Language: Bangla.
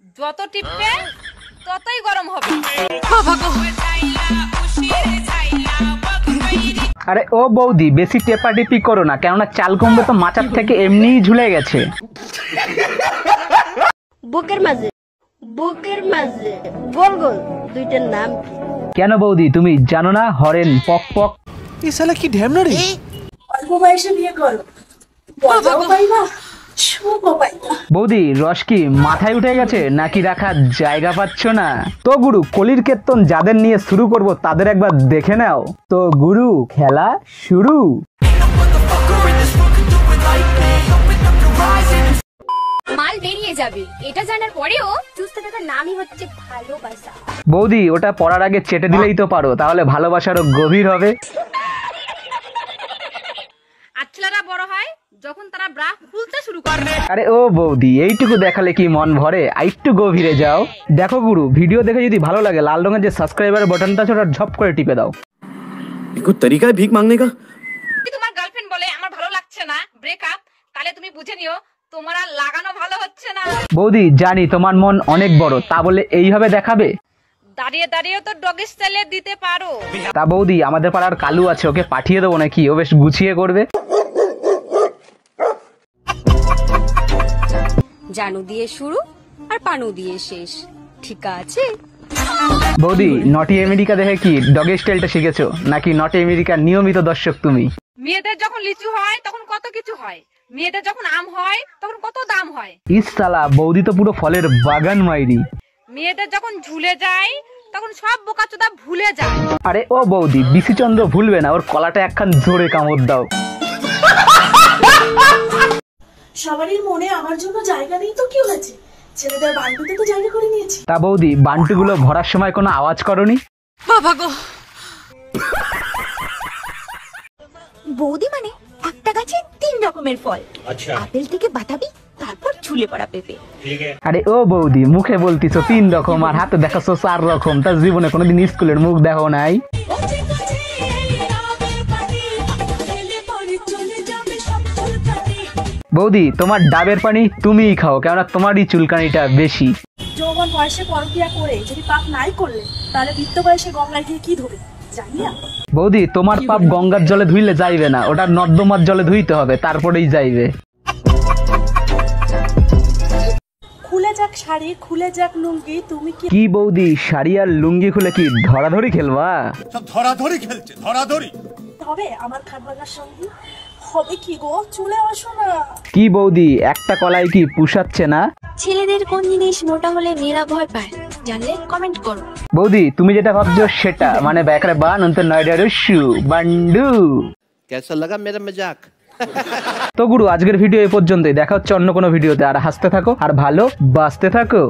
যত টিপবে ততই গরম হবে। আরে ও বৌদি, বেশি টেপাটিপি করো না, কেননা চাল কুমড়ো তো মাচার থেকে এমনিই ঝুলে গেছে। বুকের মাঝে গোল গোল দুইটার নাম কি? কেন বৌদি, তুমি জানো না? হরেন, পক পক। এই শালা কি ঢ্যামনা রে? অল্প বয়সে বিয়ে করো, মজাও পাইবা, সুখও পাইবা। বৌদি, রস কি মাথায় উঠে গেছে নাকি রাখার জায়গা পাচ্ছ না? তো গুরু, কলির কীর্তন যাদের নিয়ে শুরু করব তাদের একবার দেখে নাও। তো গুরু, খেলা শুরু। মাল বেরিয়ে যাবে এটা জানার পরেও চুষতে থাকার নামই হচ্ছে ভালোবাসা। বৌদি, ওটা পড়ার আগে চেটে দিলেই তো পারো, তাহলে ভালোবাসারও গভীর হবে। আর ছেলেরা বড় হয় যখন তারা ব্রা খুলতে শুরু করে। আরে ও বৌদি, এইটুকু দেখালে কি মন ভরে? আরেকটু গভীরে যাও। দেখো গুরু, ভিডিও দেখে যদি ভালো লাগে লাল রঙের যে সাবস্ক্রাইবার বাটনটা আছে ওটা ঝপ করে টিপে দাও। কোন তরিকা ভিক মাংনে কা? যদি তোমার গার্লফ্রেন্ড বলে আমার ভালো লাগছে না, ব্রেকআপ, তাহলে তুমি বুঝে নিও তোমার আর লাগানো ভালো হচ্ছে না। বৌদি, জানি তোমার মন অনেক বড়, তা বলে এইভাবে দেখাবে? দাঁড়িয়ে দাঁড়িয়ে তো ডগি স্টাইলে দিতে পারো। তা বৌদি, আমাদের পাড়ার কালু আছে, ওকে পাঠিয়ে দেবো নাকি? ও বেশ গুছিয়ে করবে। জানু দিয়ে শুরু আর পানু দিয়ে শেষ, ঠিক আছে? বৌদি, নটি আমেরিকা দেখে কি ডগি স্টাইলটা শিখেছো নাকি নটি আমেরিকার নিয়মিত দর্শক তুমি? মেয়েদের যখন লিচু হয় তখন কত কিছু হয়, মেয়েদের যখন আম হয় তখন কত দাম হয়। ইস সালা, বৌদি তো পুরো ফলের বাগান মাইরি। মেয়েদের যখন ঝুলে যায় তখন সব বোকাচোদা ভুলে যায়। আরে ও বৌদি, বিশিচন্দ্র ভুলবে না, ওর কলাটা একখান জোরে কামড় দাও। সবারই মনে আমার জন্য জায়গা নেই তো কি হয়েছে, ছেলেদের বাড়িতে তো জায়গা করে নিয়েছি। তা বৌদি, বান্টুগুলো ভরার সময় কোনো আওয়াজ করনি? বাবা গো, বৌদি মানে একটা গাছে 3 রকমের ফল, আপেল থেকে বাতাবি, তারপর ঝুলে পড়া পেঁপে। আরে ও বৌদি, মুখে বলতিছো 3 রকম আর হাতে দেখাচ্ছ 4 রকম, তার জীবনে কোনোদিন স্কুলের মুখ দেখো নাই? বৌদি, তোমার ডাবের পানি তুমিই খাও, কেননা তোমারই চুলকানিটা বেশি। যৌবন বয়সে পরক্রিয়া করে যদি পাপ নাই করলে তাহলে বৃদ্ধ বয়সে গঙ্গায় গিয়ে কি ধোবে জানি না। বৌদি, তোমার পাপ গঙ্গার জলে ধুইলে যাইবে না, ওটা নর্দমার জলে ধুইতে হবে, তারপরেই যাইবে। খুলে যাক শাড়ি, খুলে যাক লুঙ্গি, তুমি কি বৌদি, শাড়ি আর লুঙ্গি খুলে কি ধরাধরি খেলবা? সব ধরাধরি খেলছে, ধরাধরি। হবে আমার খাটবাগার সঙ্গে হবে কি গো, চলে আসো না। কি বৌদি, একটা কলাই কি পুষাচ্ছে না? ছেলেদের কোন জিনিস মোটা হলে মেয়েরা ভয় পায় জানলে কমেন্ট করো। বৌদি, তুমি যেটা ভাবছো সেটা মানে ব্যাকরে বান অন্ত নয়ডা রুশু বান্ডু। कैसा लगा मेरा मजाक? তো গুরু, আজকের ভিডিও এই পর্যন্তই, দেখা হচ্ছে অন্য কোনো ভিডিওতে। আর হাসতে থাকো আর ভালো বাঁচতে থাকো।